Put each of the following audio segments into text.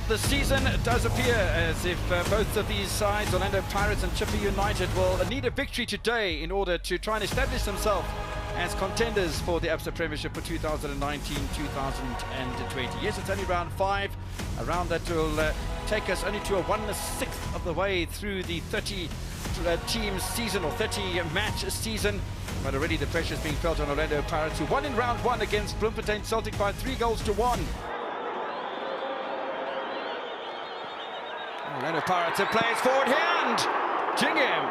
the season does appear as if both of these sides, Orlando Pirates and Chippa United, will need a victory today in order to try and establish themselves as contenders for the Absaprimier for 2019-2020. Yes, it's only round 5. A round that will take us only to a 1/6 of the way through the 30 team season or 30 match season. But already the pressure is being felt on Orlando Pirates, who won in round 1 against Bloemfontein Celtic by 3-1. Orlando Pirates have players forward hand. Jingham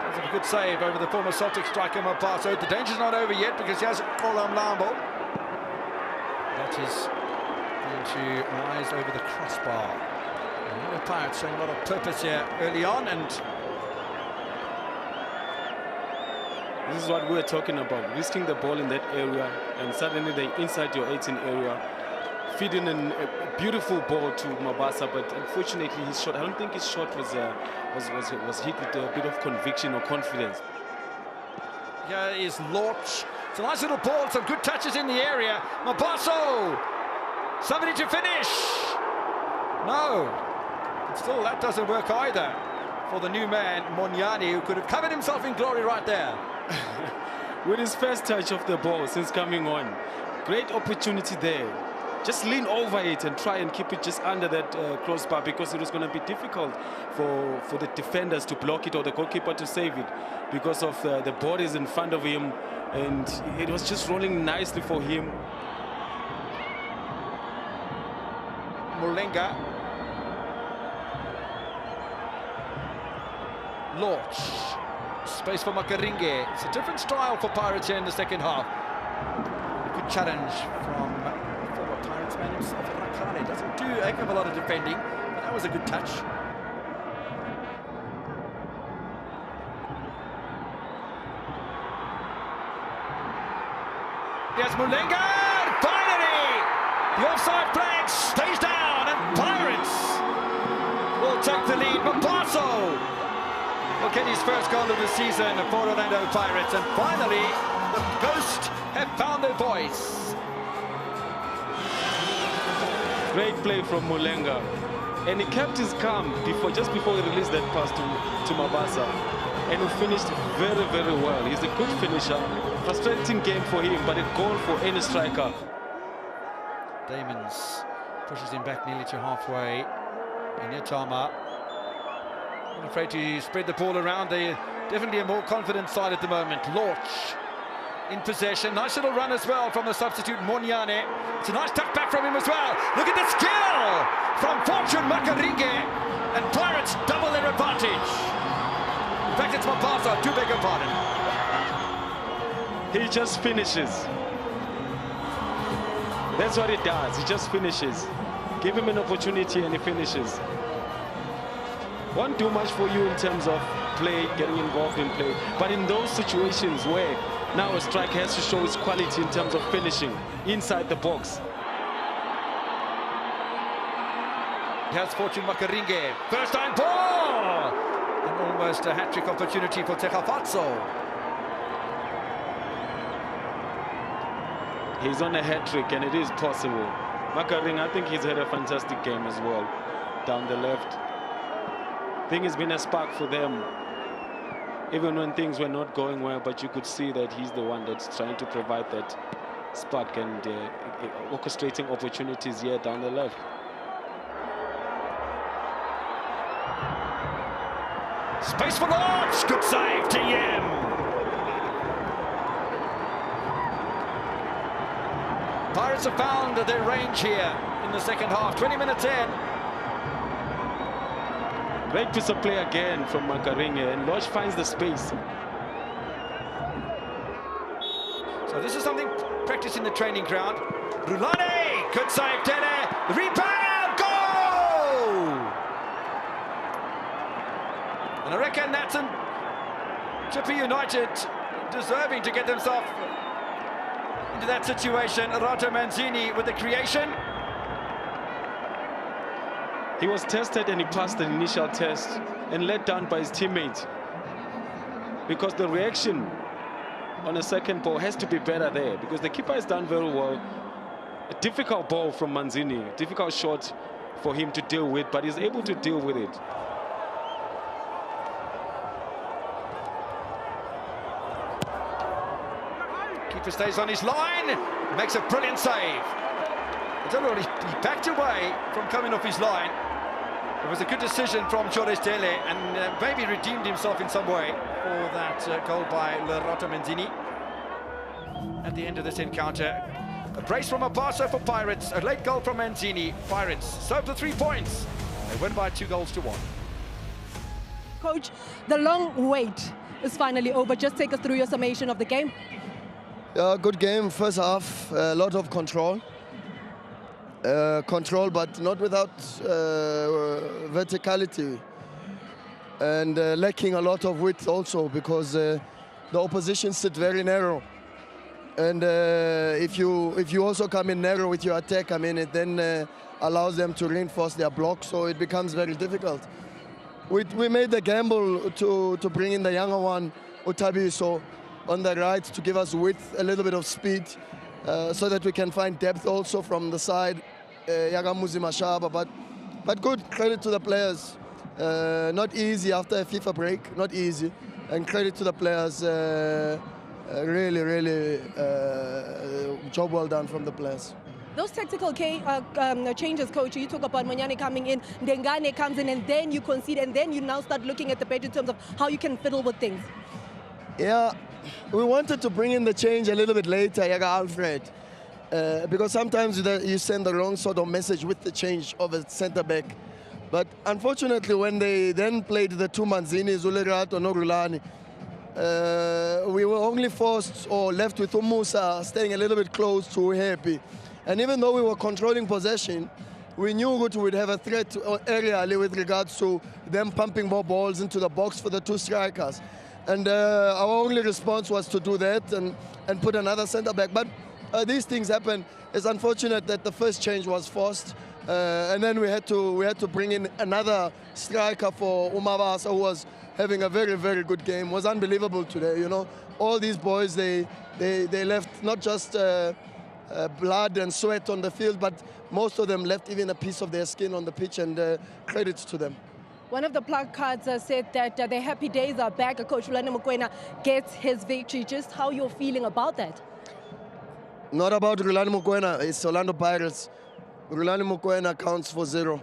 does a good save over the former Celtic striker Mapaso. The danger's not over yet because he has Kolam Lambo. That is going to rise over the crossbar. Orlando Pirates showing a lot of purpose here early on, and this is what we're talking about, risking the ball in that area, and suddenly they're inside your 18 area, feeding in a beautiful ball to Mabasa, but unfortunately his shot, I don't think his shot was hit with a bit of conviction or confidence. Here is Lorch. It's a nice little ball, some good touches in the area. Mabaso! Somebody to finish! No! But still, that doesn't work either for the new man, Monyani, who could have covered himself in glory right there. With his first touch of the ball since coming on. Great opportunity there. Just lean over it and try and keep it just under that crossbar, because it was going to be difficult for the defenders to block it or the goalkeeper to save it because of the bodies in front of him, and it was just rolling nicely for him. Mulenga. Lorch. Space for Makaringe. It's a different style for Pirates here in the second half. A good challenge from former Pirates man himself, Rakane. Doesn't do a heck of a lot of defending, but that was a good touch. Yes, Mulenga! Finally! The offside flag stays down, and Pirates will take the lead. Mapaso will get his first goal of the season for Orlando Pirates, and finally the Ghost have found their voice. Great play from Mulenga, and he kept his calm just before he released that pass to Mabasa, and he finished very, very well. He's a good finisher. Frustrating game for him, but a goal for any striker. Damons pushes him back nearly to halfway. Inyatama not afraid to spread the ball around. They're definitely a more confident side at the moment. Lorch in possession. Nice little run as well from the substitute Monyane. It's a nice tuck back from him as well. Look at the skill from Fortune Makaringe, and Pirates double their advantage. In fact, it's Mapasa, do beg your pardon. He just finishes. That's what he does. He just finishes. Give him an opportunity and he finishes. Won't do much for you in terms of play, getting involved in play, but in those situations where now a striker has to show his quality in terms of finishing inside the box. Here's Fortune Makaringe. First time ball! And almost a hat-trick opportunity for Tekafatso. He's on a hat-trick, and it is possible. Makaringe, I think he's had a fantastic game as well. Down the left. I think it's been a spark for them, even when things were not going well, but you could see that he's the one that's trying to provide that spark and orchestrating opportunities here down the left. Space for Lorch! Good save, TM! Pirates have found their range here in the second half, 20 minutes in. Great piece of play again from Makaringe, and Lodge finds the space. So this is something practiced in the training ground. Rulane, good save, Tene, rebound, goal! And I reckon that's Chippa United deserving to get themselves into that situation. Rato Manzini with the creation. He was tested and he passed the initial test and let down by his teammates, because the reaction on a second ball has to be better there, because the keeper has done very well. A difficult ball from Manzini, difficult shot, for him to deal with, but he's able to deal with it. Keeper stays on his line, makes a brilliant save. I don't know, he backed away from coming off his line. It was a good decision from Chores Dele, and maybe redeemed himself in some way for that goal by Lerato Menzini. At the end of this encounter, a brace from Abaso for Pirates, a late goal from Menzini. Pirates serve the 3 points. They win by 2-1. Coach, the long wait is finally over. Just take us through your summation of the game. Yeah, good game. First half, a lot of control. But not without verticality. And lacking a lot of width also, because the opposition sit very narrow. And if you also come in narrow with your attack, I mean, it then allows them to reinforce their block, so it becomes very difficult. We made the gamble to bring in the younger one, Utabiso, on the right to give us width, a little bit of speed, so that we can find depth also from the side, Yagamuzi Mashaba. But good, credit to the players. Not easy after a FIFA break, not easy. And credit to the players, really job well done from the players. Those tactical changes, Coach, you talk about Manyane coming in, Dengane comes in, and then you concede, and then you now start looking at the page in terms of how you can fiddle with things. Yeah, we wanted to bring in the change a little bit later, Yaga Alfred, because sometimes you send the wrong sort of message with the change of a centre-back. But unfortunately, when they then played the two Manzini, Zulerato, Norulani, we were only forced or left with Umusa staying a little bit close to Happy. And even though we were controlling possession, we knew that we'd have a threat aerially with regards to them pumping more balls into the box for the two strikers. And our only response was to do that and put another centre-back. But these things happen. It's unfortunate that the first change was forced. And then we had to bring in another striker for Umabasa, who was having a very good game. It was unbelievable today, you know. All these boys, they left not just blood and sweat on the field, but most of them left even a piece of their skin on the pitch, and credit to them. One of the placards said that their happy days are back. Coach Rulani Mokoena gets his victory. Just how you're feeling about that? Not about Rulani Mokoena, it's Orlando Pirates. Rulani Mokoena counts for 0.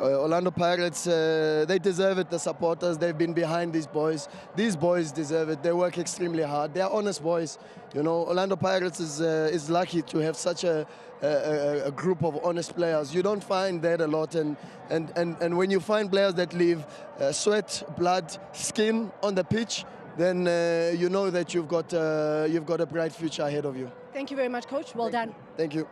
Orlando Pirates, they deserve it, the supporters. They've been behind these boys. These boys deserve it. They work extremely hard. They're honest boys. You know, Orlando Pirates is lucky to have such a group of honest players. You don't find that a lot. And when you find players that leave sweat, blood, skin on the pitch, then you know that you've got a bright future ahead of you. Thank you very much, Coach. Well done. Thank you.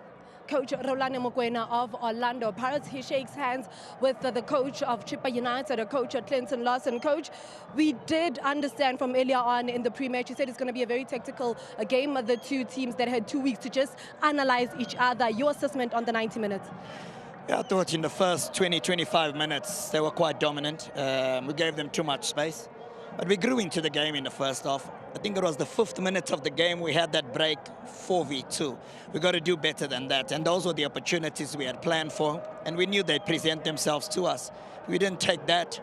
Coach Rulani Mokoena of Orlando Pirates. He shakes hands with the coach of Chippa United, Coach Clinton Lawson. Coach, we did understand from earlier on in the pre-match, you said it's going to be a very tactical game of the two teams that had 2 weeks to just analyze each other. Your assessment on the 90 minutes? Yeah, I thought in the first 20-25 minutes, they were quite dominant. We gave them too much space. But we grew into the game in the first half. I think it was the 5th minute of the game we had that break, 4v2. We got to do better than that. And those were the opportunities we had planned for. And we knew they'd present themselves to us. We didn't take that.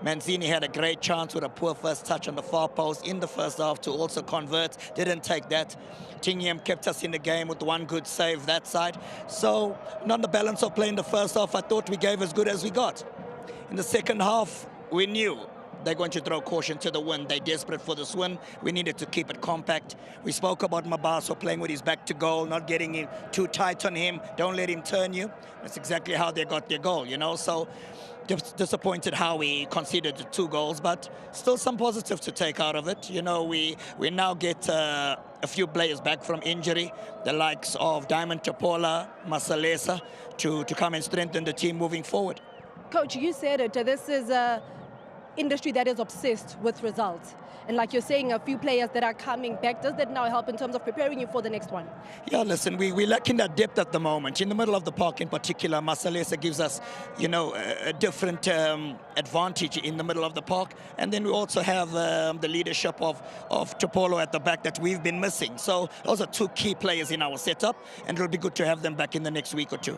Manzini had a great chance with a poor first touch on the far post in the first half to also convert. Didn't take that. Tingyam kept us in the game with one good save that side. So, on the balance of play in the first half, I thought we gave as good as we got. In the second half, we knew they're going to throw caution to the wind. They're desperate for this win. We needed to keep it compact. We spoke about Mabaso playing with his back to goal, not getting in too tight on him. Don't let him turn you. That's exactly how they got their goal, you know. So disappointed how we conceded the 2 goals, but still some positives to take out of it. You know, we now get a few players back from injury, the likes of Diamond Topola, Masalesa, to come and strengthen the team moving forward. Coach, you said it. This is a industry that is obsessed with results. And like you're saying, a few players that are coming back, does that now help in terms of preparing you for the next one? Yeah, listen, we lack in that depth at the moment. In the middle of the park in particular, Masalesa gives us, you know, a different advantage in the middle of the park. And then we also have the leadership of Topolo at the back that we've been missing. So those are 2 key players in our setup, and it'll be good to have them back in the next week or 2.